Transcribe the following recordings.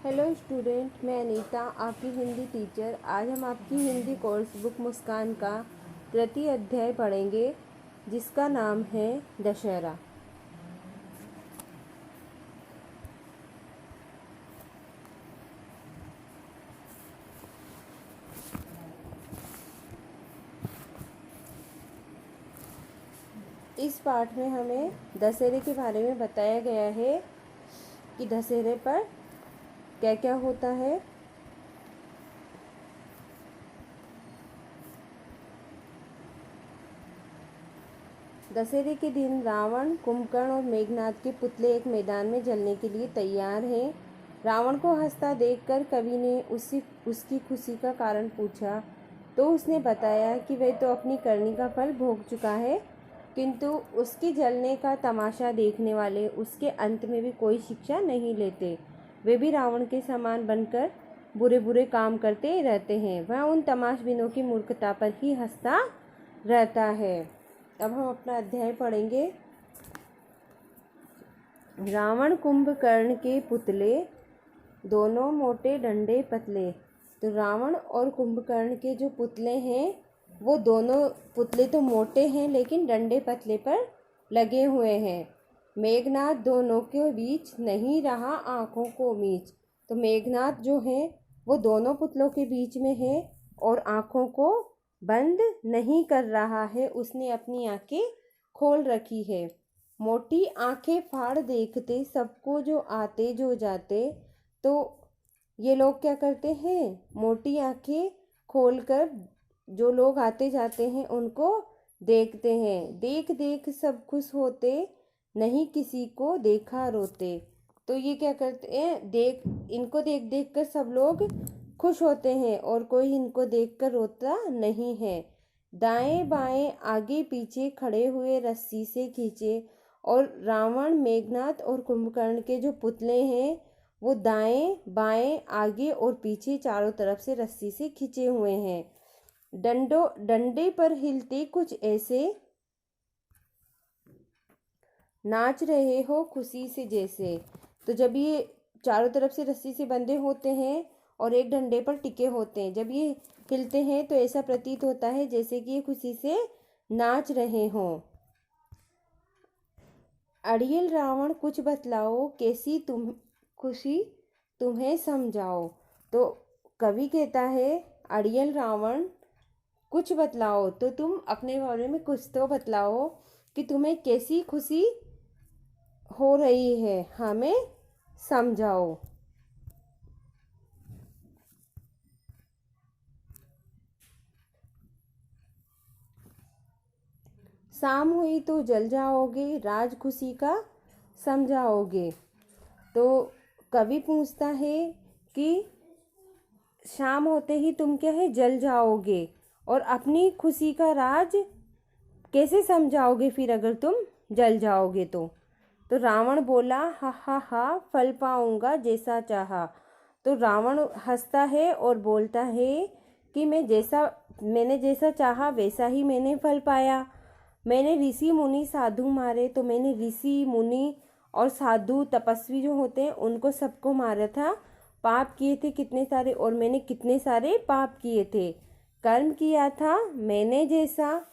Hello student, मैं अनीता, आपकी Hindi teacher. आज हम आपकी हिंदी कोर्स बुक मुस्कान का तृतीय अध्याय पढ़ेंगे, जिसका नाम है दशहरा। इस पाठ में हमें दशहरे के बारे में बताया गया है कि दशहरे पर क्या क्या होता है। दशहरे के दिन रावण, कुंभकर्ण और मेघनाद के पुतले एक मैदान में जलने के लिए तैयार हैं। रावण को हंसता देखकर कवि ने उसकी खुशी का कारण पूछा, तो उसने बताया कि वह तो अपनी करनी का फल भोग चुका है, किंतु उसके जलने का तमाशा देखने वाले उसके अंत में भी कोई शिक्षा नहीं लेते। वे भी रावण के समान बनकर बुरे बुरे काम करते रहते हैं। वह उन तमाशबीनों की मूर्खता पर ही हंसता रहता है। अब हम अपना अध्याय पढ़ेंगे। रावण कुंभकर्ण के पुतले, दोनों मोटे डंडे पतले। तो रावण और कुंभकर्ण के जो पुतले हैं, वो दोनों पुतले तो मोटे हैं लेकिन डंडे पतले पर लगे हुए हैं। मेघनाद दोनों के बीच नहीं रहा आँखों को मीच। तो मेघनाद जो है वो दोनों पुतलों के बीच में है और आँखों को बंद नहीं कर रहा है, उसने अपनी आंखें खोल रखी है। मोटी आंखें फाड़ देखते सबको जो आते जो जाते। तो ये लोग क्या करते हैं, मोटी आंखें खोलकर जो लोग आते जाते हैं उनको देखते हैं। देख देख सब खुश होते, नहीं किसी को देखा रोते। तो ये क्या करते हैं, इनको देख देख कर सब लोग खुश होते हैं और कोई इनको देखकर रोता नहीं है। दाएं बाएं आगे पीछे खड़े हुए रस्सी से खींचे। और रावण, मेघनाद और कुंभकर्ण के जो पुतले हैं वो दाएं बाएं आगे और पीछे चारों तरफ से रस्सी से खींचे हुए हैं। डंडे पर हिलते कुछ ऐसे, नाच रहे हो खुशी से जैसे। तो जब ये चारों तरफ से रस्सी से बंधे होते हैं और एक डंडे पर टिके होते हैं, जब ये हिलते हैं तो ऐसा प्रतीत होता है जैसे कि ये खुशी से नाच रहे हों। अड़ियल रावण कुछ बतलाओ, कैसी तुम खुशी तुम्हें समझाओ। तो कवि कहता है, अड़ियल रावण कुछ बतलाओ, तो तुम अपने बारे में कुछ तो बतलाओ कि तुम्हें कैसी खुशी हो रही है, हमें समझाओ। शाम हुई तो जल जाओगे, राज खुशी का समझाओगे। तो कवि पूछता है कि शाम होते ही तुम क्या है, जल जाओगे और अपनी खुशी का राज कैसे समझाओगे फिर अगर तुम जल जाओगे तो रावण बोला, हा हा हा, फल पाऊंगा जैसा चाहा। तो रावण हंसता है और बोलता है कि मैंने जैसा चाहा वैसा ही मैंने फल पाया। मैंने ऋषि मुनि साधु मारे, तो मैंने ऋषि मुनि और साधु तपस्वी जो होते हैं उनको सबको मारा था। पाप किए थे कितने सारे, और मैंने कितने सारे पाप किए थे। कर्म किया था मैंने जैसा,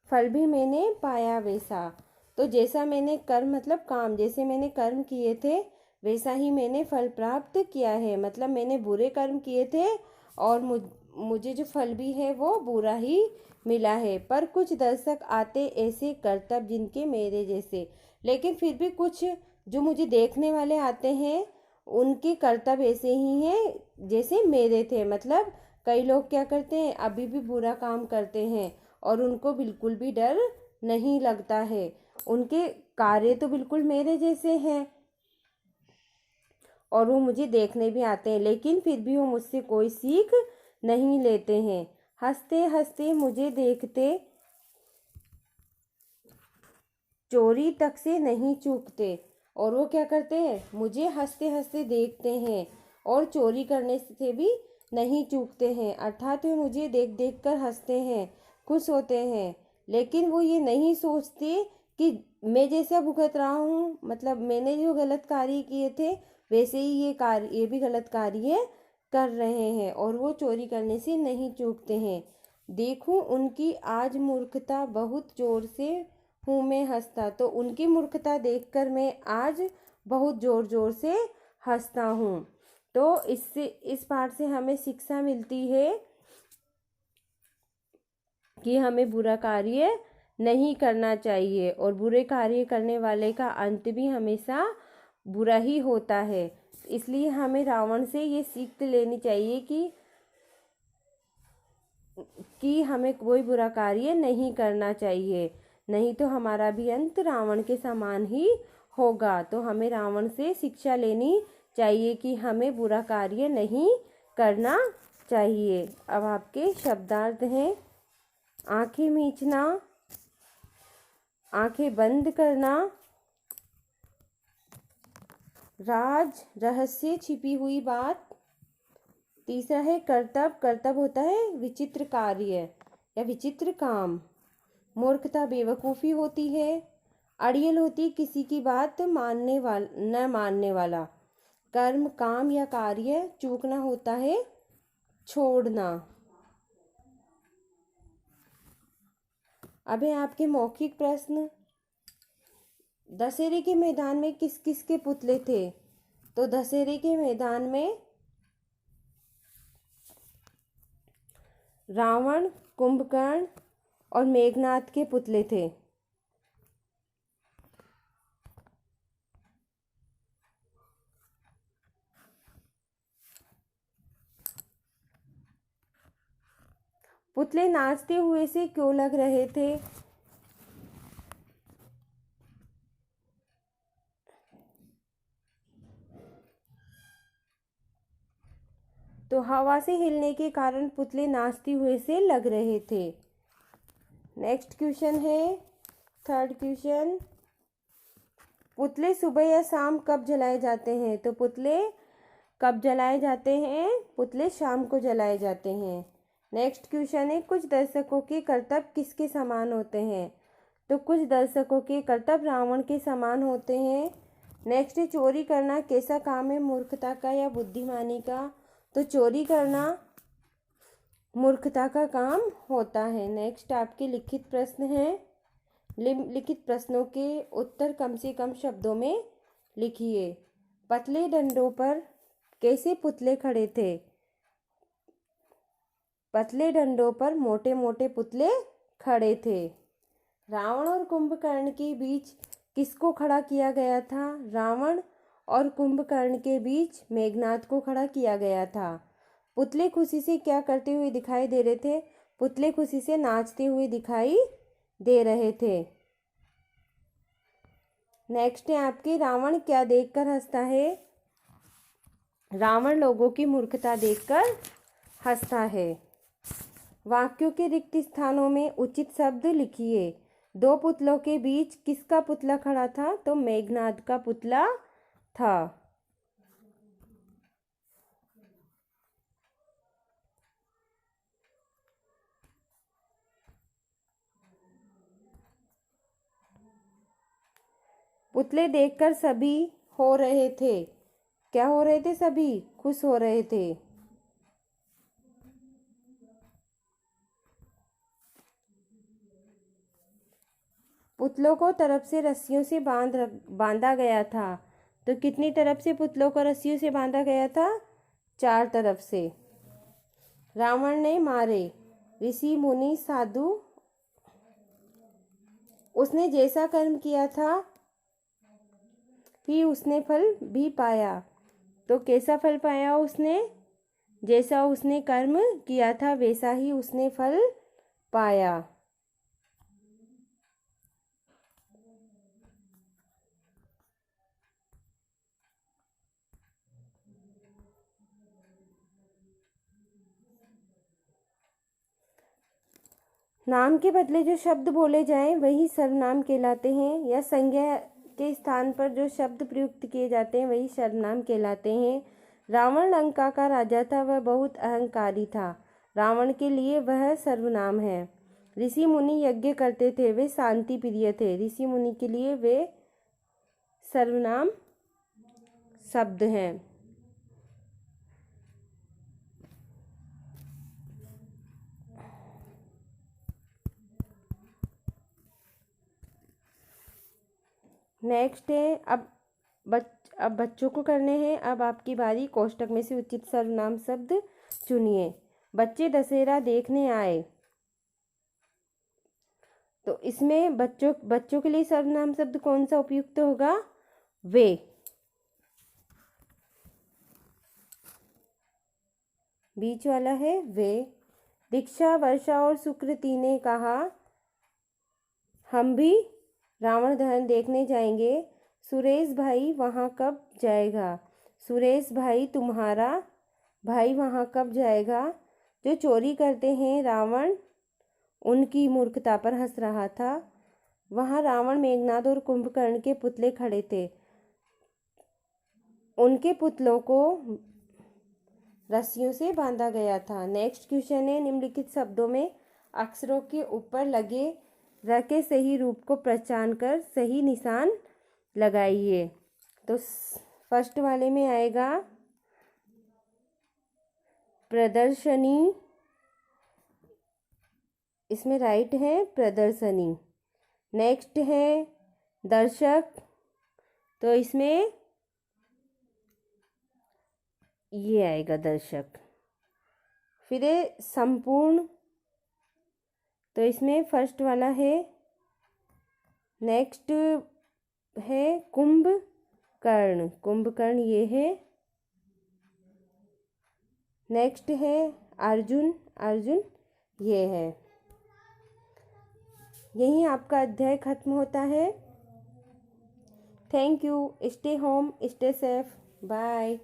फल भी मैंने पाया वैसा। तो जैसा मैंने कर्म मतलब काम, जैसे मैंने कर्म किए थे वैसा ही मैंने फल प्राप्त किया है। मतलब मैंने बुरे कर्म किए थे और मुझे जो फल भी है वो बुरा ही मिला है। पर कुछ दर्शक आते ऐसे करतब जिनके मेरे जैसे, लेकिन फिर भी कुछ जो मुझे देखने वाले आते हैं उनके कर्तव्य ऐसे ही हैं जैसे मेरे थे। मतलब कई लोग क्या करते हैं, अभी भी बुरा काम करते हैं और उनको बिल्कुल भी डर नहीं लगता है। उनके कार्य तो बिल्कुल मेरे जैसे हैं और वो मुझे देखने भी आते हैं, लेकिन फिर भी वो मुझसे कोई सीख नहीं लेते हैं। हंसते हंसते मुझे देखते, चोरी तक से नहीं चूकते। और वो क्या करते हैं, मुझे हंसते हंसते देखते हैं और चोरी करने से भी नहीं चूकते हैं। अर्थात वे मुझे देख देख कर हंसते हैं, खुश होते हैं, लेकिन वो ये नहीं सोचते कि मैं जैसा भुगत रहा हूँ, मतलब मैंने जो गलत कार्य किए थे वैसे ही ये भी गलत कार्य कर रहे हैं और वो चोरी करने से नहीं चूकते हैं। देखूं उनकी आज मूर्खता, बहुत जोर से हूँ मैं हंसता। तो उनकी मूर्खता देखकर मैं आज बहुत जोर जोर से हंसता हूँ। तो इस पाठ से हमें शिक्षा मिलती है कि हमें बुरा कार्य नहीं करना चाहिए और बुरे कार्य करने वाले का अंत भी हमेशा बुरा ही होता है। इसलिए हमें रावण से ये सीख लेनी चाहिए कि हमें कोई बुरा कार्य नहीं करना चाहिए, नहीं तो हमारा भी अंत रावण के समान ही होगा। तो हमें रावण से शिक्षा लेनी चाहिए कि हमें बुरा कार्य नहीं करना चाहिए। अब आपके शब्दार्थ हैं: आंखें मीचना, आंखें बंद करना, राज रहस्य छिपी हुई बात। तीसरा है कर्तव्य, कर्तव्य होता है विचित्र कार्य या विचित्र काम। मूर्खता बेवकूफ़ी होती है। अड़ियल होती किसी की बात न मानने वाला। कर्म काम या कार्य, चूकना होता है छोड़ना। अब है आपके मौखिक प्रश्न। दशहरे के मैदान में किस किस के पुतले थे? तो दशहरे के मैदान में रावण, कुंभकर्ण और मेघनाद के पुतले थे। पुतले नाचते हुए से क्यों लग रहे थे? तो हवा से हिलने के कारण पुतले नाचते हुए से लग रहे थे। नेक्स्ट क्वेश्चन है, थर्ड क्वेश्चन। पुतले सुबह या शाम कब जलाए जाते हैं? तो पुतले कब जलाए जाते हैं? पुतले शाम को जलाए जाते हैं। नेक्स्ट क्वेश्चन है, कुछ दर्शकों के कर्तव्य किसके समान होते हैं? तो कुछ दर्शकों के कर्तव्य रावण के समान होते हैं। नेक्स्ट है, चोरी करना कैसा काम है, मूर्खता का या बुद्धिमानी का? तो चोरी करना मूर्खता का काम होता है। नेक्स्ट आपके लिखित प्रश्न हैं। लिखित प्रश्नों के उत्तर कम से कम शब्दों में लिखिए। पतले डंडों पर कैसे पुतले खड़े थे? पतले डंडों पर मोटे मोटे पुतले खड़े थे। रावण और कुंभकर्ण के बीच किसको खड़ा किया गया था? रावण और कुंभकर्ण के बीच मेघनाद को खड़ा किया गया था। पुतले खुशी से क्या करते हुए दिखाई दे रहे थे? पुतले खुशी से नाचते हुए दिखाई दे रहे थे। नेक्स्ट है आपके, रावण क्या देखकर हंसता है? रावण लोगों की मूर्खता देखकर हंसता है। वाक्यों के रिक्त स्थानों में उचित शब्द लिखिए। दो पुतलों के बीच किसका पुतला खड़ा था? तो मेघनाद का पुतला था। पुतले देखकर सभी हो रहे थे, क्या हो रहे थे? सभी खुश हो रहे थे। पुतलों को तरफ से रस्सियों से बांधा गया था। तो कितनी तरफ से पुतलों को रस्सियों से बांधा गया था? 4 तरफ से। रावण ने मारे ऋषि मुनि साधु, उसने जैसा कर्म किया था फिर उसने फल भी पाया। तो कैसा फल पाया उसने? जैसा उसने कर्म किया था वैसा ही उसने फल पाया। नाम के बदले जो शब्द बोले जाएं वही सर्वनाम कहलाते हैं, या संज्ञा के स्थान पर जो शब्द प्रयुक्त किए जाते हैं वही सर्वनाम कहलाते हैं। रावण लंका का राजा था, वह बहुत अहंकारी था। रावण के लिए वह सर्वनाम है। ऋषि मुनि यज्ञ करते थे, वे शांति प्रिय थे। ऋषि मुनि के लिए वे सर्वनाम शब्द हैं। नेक्स्ट है, अब बच्चों को करने हैं। अब आपकी बारी। कोष्टक में से उचित सर्वनाम शब्द चुनिए। बच्चे दशहरा देखने आए, तो इसमें बच्चों के लिए सर्वनाम शब्द कौन सा उपयुक्त होगा? वे। बीच वाला है वे। दीक्षा, वर्षा और सुकृति ने कहा, हम भी रावण दहन देखने जाएंगे। सुरेश भाई वहाँ कब जाएगा? सुरेश भाई, तुम्हारा भाई वहाँ कब जाएगा? जो चोरी करते हैं, रावण उनकी मूर्खता पर हंस रहा था। वहाँ रावण, मेघनाद और कुंभकर्ण के पुतले खड़े थे। उनके पुतलों को रस्सियों से बांधा गया था। नेक्स्ट क्वेश्चन है, निम्नलिखित शब्दों में अक्षरों के ऊपर लगे र के सही रूप को पहचान कर सही निशान लगाइए। तो फर्स्ट वाले में आएगा प्रदर्शनी, इसमें राइट है प्रदर्शनी। नेक्स्ट है दर्शक, तो इसमें ये आएगा दर्शक। फिर है संपूर्ण, तो इसमें फर्स्ट वाला है। नेक्स्ट है कुंभकर्ण, कुंभकर्ण ये है। नेक्स्ट है अर्जुन, अर्जुन ये है। यहीं आपका अध्याय खत्म होता है। Thank you. Stay home, stay safe, bye.